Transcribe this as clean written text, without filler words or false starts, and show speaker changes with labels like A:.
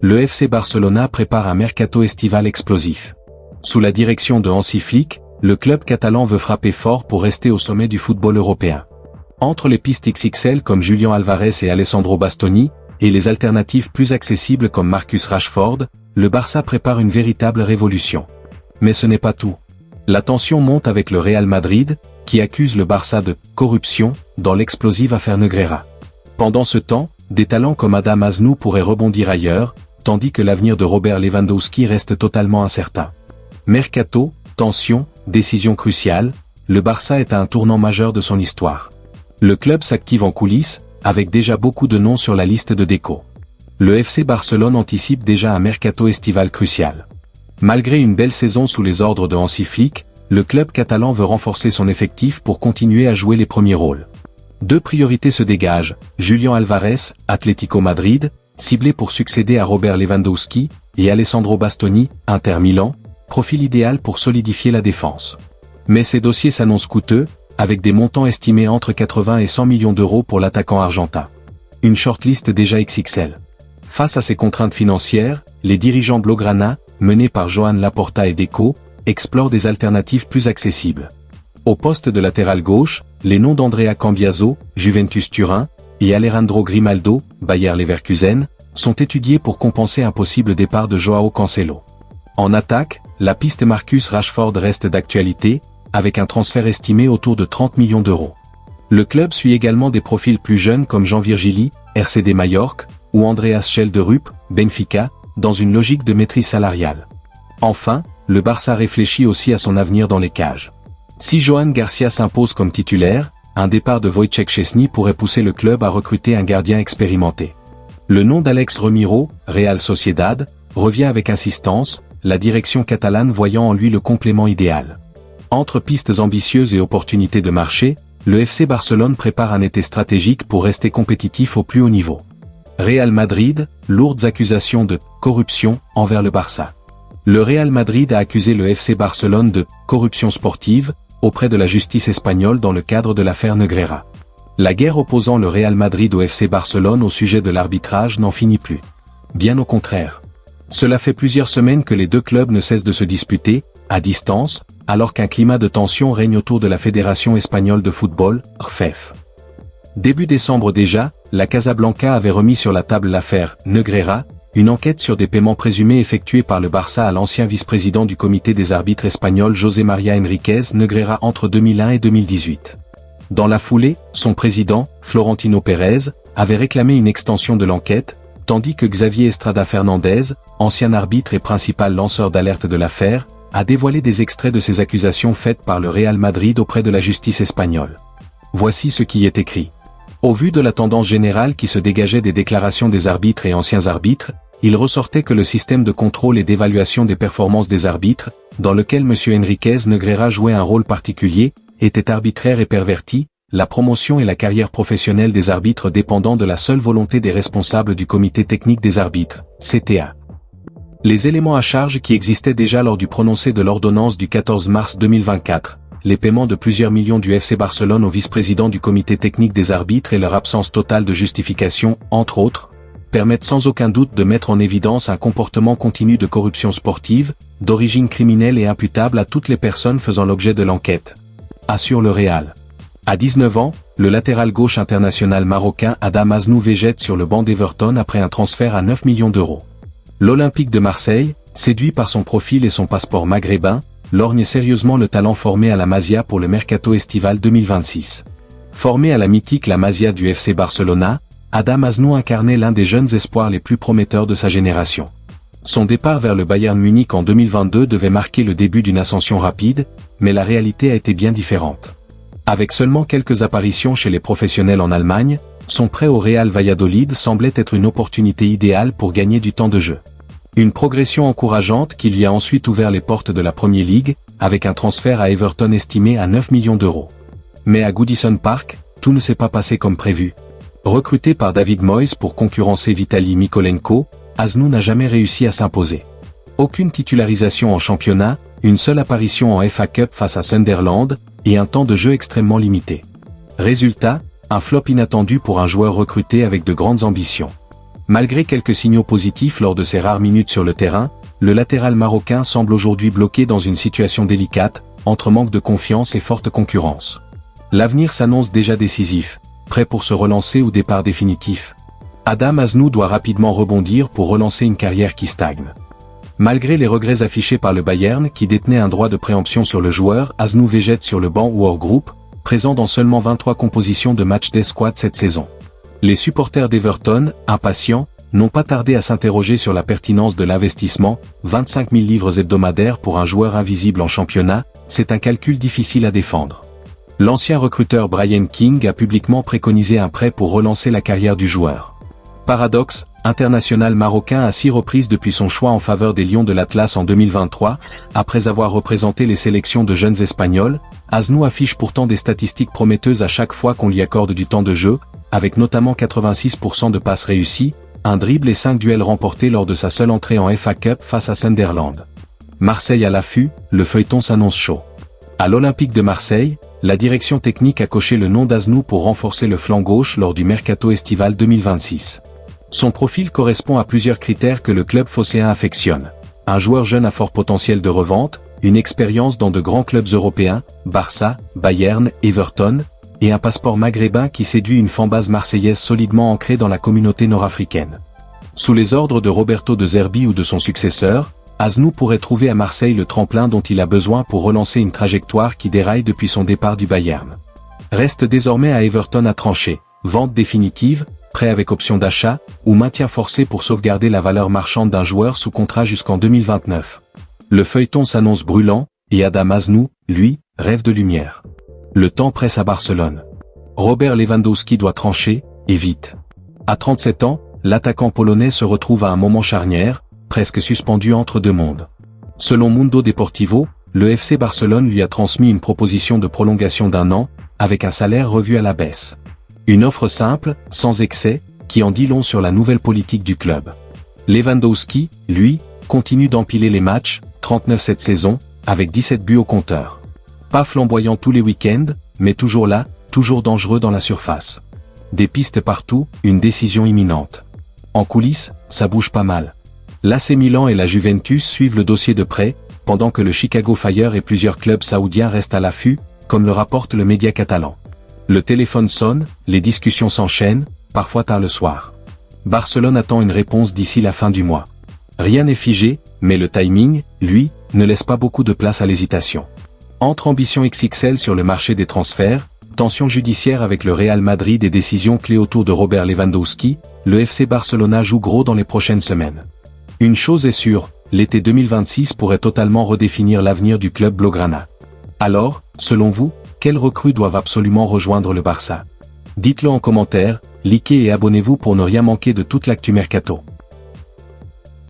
A: le FC Barcelona prépare un mercato estival explosif. Sous la direction de Hansi Flick, le club catalan veut frapper fort pour rester au sommet du football européen. Entre les pistes XXL comme Julian Alvarez et Alessandro Bastoni, et les alternatives plus accessibles comme Marcus Rashford, le Barça prépare une véritable révolution. Mais ce n'est pas tout. La tension monte avec le Real Madrid, qui accuse le Barça de « corruption » dans l'explosive affaire Negreira. Pendant ce temps, des talents comme Adam Aznou pourraient rebondir ailleurs, tandis que l'avenir de Robert Lewandowski reste totalement incertain. Mercato, tension, décision cruciale, le Barça est à un tournant majeur de son histoire. Le club s'active en coulisses, avec déjà beaucoup de noms sur la liste de déco. Le FC Barcelone anticipe déjà un mercato estival crucial. Malgré une belle saison sous les ordres de Hansi Flick, le club catalan veut renforcer son effectif pour continuer à jouer les premiers rôles. Deux priorités se dégagent, Julian Alvarez, Atlético Madrid, ciblé pour succéder à Robert Lewandowski, et Alessandro Bastoni, Inter Milan, profil idéal pour solidifier la défense. Mais ces dossiers s'annoncent coûteux, avec des montants estimés entre 80 et 100 millions d'euros pour l'attaquant argentin. Une shortlist déjà XXL. Face à ces contraintes financières, les dirigeants blaugrana, menés par Joan Laporta et Deco, explorent des alternatives plus accessibles. Au poste de latéral gauche, les noms d'Andrea Cambiaso, Juventus Turin, et Alejandro Grimaldo, Bayer Leverkusen, sont étudiés pour compenser un possible départ de Joao Cancelo. En attaque, la piste Marcus Rashford reste d'actualité, avec un transfert estimé autour de 30 millions d'euros. Le club suit également des profils plus jeunes comme Jean Virgili, RCD Majorque, ou Andreas Schelderup, Benfica, dans une logique de maîtrise salariale. Enfin, le Barça réfléchit aussi à son avenir dans les cages. Si Johan Garcia s'impose comme titulaire, un départ de Wojciech Szczesny pourrait pousser le club à recruter un gardien expérimenté. Le nom d'Alex Remiro, Real Sociedad, revient avec insistance, la direction catalane voyant en lui le complément idéal. Entre pistes ambitieuses et opportunités de marché, le FC Barcelone prépare un été stratégique pour rester compétitif au plus haut niveau. Real Madrid, lourdes accusations de « corruption » envers le Barça. Le Real Madrid a accusé le FC Barcelone de « corruption sportive » auprès de la justice espagnole dans le cadre de l'affaire Negreira. La guerre opposant le Real Madrid au FC Barcelone au sujet de l'arbitrage n'en finit plus. Bien au contraire. Cela fait plusieurs semaines que les deux clubs ne cessent de se disputer, à distance, alors qu'un climat de tension règne autour de la Fédération espagnole de football, RFEF. Début décembre déjà, la Casablanca avait remis sur la table l'affaire Negreira, une enquête sur des paiements présumés effectués par le Barça à l'ancien vice-président du comité des arbitres espagnol José María Enríquez Negreira entre 2001 et 2018. Dans la foulée, son président, Florentino Pérez, avait réclamé une extension de l'enquête, tandis que Xavier Estrada Fernandez, ancien arbitre et principal lanceur d'alerte de l'affaire, a dévoilé des extraits de ces accusations faites par le Real Madrid auprès de la justice espagnole. Voici ce qui est écrit. Au vu de la tendance générale qui se dégageait des déclarations des arbitres et anciens arbitres, il ressortait que le système de contrôle et d'évaluation des performances des arbitres, dans lequel M. Enríquez Negreira jouait un rôle particulier, était arbitraire et perverti, la promotion et la carrière professionnelle des arbitres dépendant de la seule volonté des responsables du comité technique des arbitres, CTA. Les éléments à charge qui existaient déjà lors du prononcé de l'ordonnance du 14 mars 2024, les paiements de plusieurs millions du FC Barcelone au vice-président du comité technique des arbitres et leur absence totale de justification, entre autres, permettent sans aucun doute de mettre en évidence un comportement continu de corruption sportive, d'origine criminelle et imputable à toutes les personnes faisant l'objet de l'enquête. Assure le Real. À 19 ans, le latéral gauche international marocain Adam Aznou végète sur le banc d'Everton après un transfert à 9 millions d'euros. L'Olympique de Marseille, séduit par son profil et son passeport maghrébin, lorgne sérieusement le talent formé à la Masia pour le mercato estival 2026. Formé à la mythique La Masia du FC Barcelona, Adam Aznou incarnait l'un des jeunes espoirs les plus prometteurs de sa génération. Son départ vers le Bayern Munich en 2022 devait marquer le début d'une ascension rapide, mais la réalité a été bien différente. Avec seulement quelques apparitions chez les professionnels en Allemagne, son prêt au Real Valladolid semblait être une opportunité idéale pour gagner du temps de jeu. Une progression encourageante qui lui a ensuite ouvert les portes de la Premier League, avec un transfert à Everton estimé à 9 millions d'euros. Mais à Goodison Park, tout ne s'est pas passé comme prévu. Recruté par David Moyes pour concurrencer Vitali Mykolenko, Aznou n'a jamais réussi à s'imposer. Aucune titularisation en championnat, une seule apparition en FA Cup face à Sunderland, et un temps de jeu extrêmement limité. Résultat, un flop inattendu pour un joueur recruté avec de grandes ambitions. Malgré quelques signaux positifs lors de ses rares minutes sur le terrain, le latéral marocain semble aujourd'hui bloqué dans une situation délicate, entre manque de confiance et forte concurrence. L'avenir s'annonce déjà décisif, prêt pour se relancer ou départ définitif. Adam Aznou doit rapidement rebondir pour relancer une carrière qui stagne. Malgré les regrets affichés par le Bayern qui détenait un droit de préemption sur le joueur, Aznou végète sur le banc ou hors groupe, présent dans seulement 23 compositions de match d'escouade cette saison. Les supporters d'Everton, impatients, n'ont pas tardé à s'interroger sur la pertinence de l'investissement. 25 000 livres hebdomadaires pour un joueur invisible en championnat, c'est un calcul difficile à défendre. L'ancien recruteur Brian King a publiquement préconisé un prêt pour relancer la carrière du joueur. Paradoxe, international marocain à 6 reprises depuis son choix en faveur des Lions de l'Atlas en 2023, après avoir représenté les sélections de jeunes Espagnols, Aznou affiche pourtant des statistiques prometteuses à chaque fois qu'on lui accorde du temps de jeu, avec notamment 86% de passes réussies, un dribble et 5 duels remportés lors de sa seule entrée en FA Cup face à Sunderland. Marseille à l'affût, le feuilleton s'annonce chaud. À l'Olympique de Marseille, la direction technique a coché le nom d'Aznou pour renforcer le flanc gauche lors du mercato estival 2026. Son profil correspond à plusieurs critères que le club phocéen affectionne. Un joueur jeune à fort potentiel de revente, une expérience dans de grands clubs européens, Barça, Bayern, Everton, et un passeport maghrébin qui séduit une fanbase marseillaise solidement ancrée dans la communauté nord-africaine. Sous les ordres de Roberto De Zerbi ou de son successeur, Aznou pourrait trouver à Marseille le tremplin dont il a besoin pour relancer une trajectoire qui déraille depuis son départ du Bayern. Reste désormais à Everton à trancher, vente définitive, prêt avec option d'achat, ou maintien forcé pour sauvegarder la valeur marchande d'un joueur sous contrat jusqu'en 2029. Le feuilleton s'annonce brûlant, et Adam Aznou, lui, rêve de lumière. Le temps presse à Barcelone. Robert Lewandowski doit trancher, et vite. À 37 ans, l'attaquant polonais se retrouve à un moment charnière, presque suspendu entre deux mondes. Selon Mundo Deportivo, le FC Barcelone lui a transmis une proposition de prolongation d'1 an, avec un salaire revu à la baisse. Une offre simple, sans excès, qui en dit long sur la nouvelle politique du club. Lewandowski, lui, continue d'empiler les matchs, 39 cette saison, avec 17 buts au compteur. Pas flamboyant tous les week-ends, mais toujours là, toujours dangereux dans la surface. Des pistes partout, une décision imminente. En coulisses, ça bouge pas mal. L'AC Milan et la Juventus suivent le dossier de près, pendant que le Chicago Fire et plusieurs clubs saoudiens restent à l'affût, comme le rapporte le média catalan. Le téléphone sonne, les discussions s'enchaînent, parfois tard le soir. Barcelone attend une réponse d'ici la fin du mois. Rien n'est figé, mais le timing, lui, ne laisse pas beaucoup de place à l'hésitation. Entre ambition XXL sur le marché des transferts, tension judiciaire avec le Real Madrid et décisions clés autour de Robert Lewandowski, le FC Barcelona joue gros dans les prochaines semaines. Une chose est sûre, l'été 2026 pourrait totalement redéfinir l'avenir du club blaugrana. Alors, selon vous, quelles recrues doivent absolument rejoindre le Barça? Dites-le en commentaire, likez et abonnez-vous pour ne rien manquer de toute l'actu mercato.